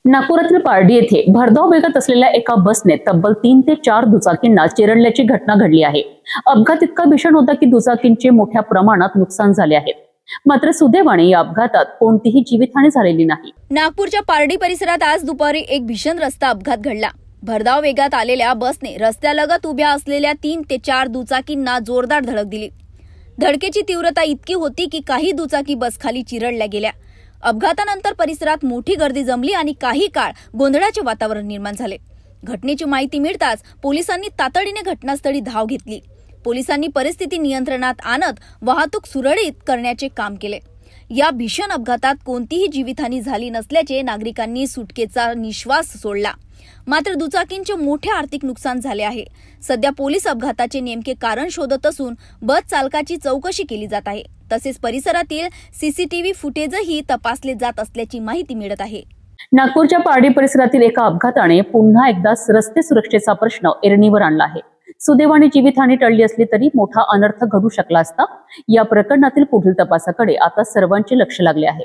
नागपुरातील पारडी येथे भरधाव वेगात असलेल्या एका बसने तब्बल 3 ते 4 दुचाकींना चिरडल्याची घटना घडली आहे। अपघात इतका भीषण होता की दुचाकींचे मोठ्या प्रमाणात नुकसान झाले आहे। मात्र सुदैवाने या अपघातात कोणतीही जीवितहानी झालेली नाही। नागपूरच्या पारडी परिसरात आज दुपारी एक भीषण रस्ता अपघात घडला। भरधाव वेगात आलेल्या बसने रस्त्यालगत उभ्या असलेल्या 3 ते 4 दुचाकींना जोरदार धडक दिली। धडकेची तीव्रता इतकी होती की काही दुचाकी बस खाली चिरडल्या गेल्या। अपघातानंतर परिसरात मोठी गर्दी जमली आणि काही काळ गोंधळाचे वातावरण निर्माण झाले। घटनेची माहिती मिळताच पोलिसांनी तातडीने घटनास्थळी धाव घेतली। पोलिसांनी परिस्थिती नियंत्रणात आणत वाहतूक सुरळीत करण्याचे काम केले। या भीषण अपघातात कोणतीही जीवितहानी झाली नसल्याचे नागरिकांनी सुटकेचा निश्वास सोडला। मात्र दुचाकींचे मोठे आर्थिक नुकसान झाले आहे। सध्या पोलीस अपघाताचे नेमके कारण शोधत असून बस चालकाची चौकशी केली जात आहे। तसेच परिसरातील सीसीटीव्ही फुटेजही तपासले जात असल्याची माहिती मिळत आहे। नागपूरच्या पारडी परिसरातील एका अपघाताने पुन्हा एकदा रस्ते सुरक्षेचा प्रश्न ऐरणीवर आणला आहे। सुदैवाने जीवितहानी टळली असली तरी मोठा अनर्थ घडू शकला असता। या प्रकरणातील पुढील तपासाकडे आता सर्वांचे लक्ष लागले आहे।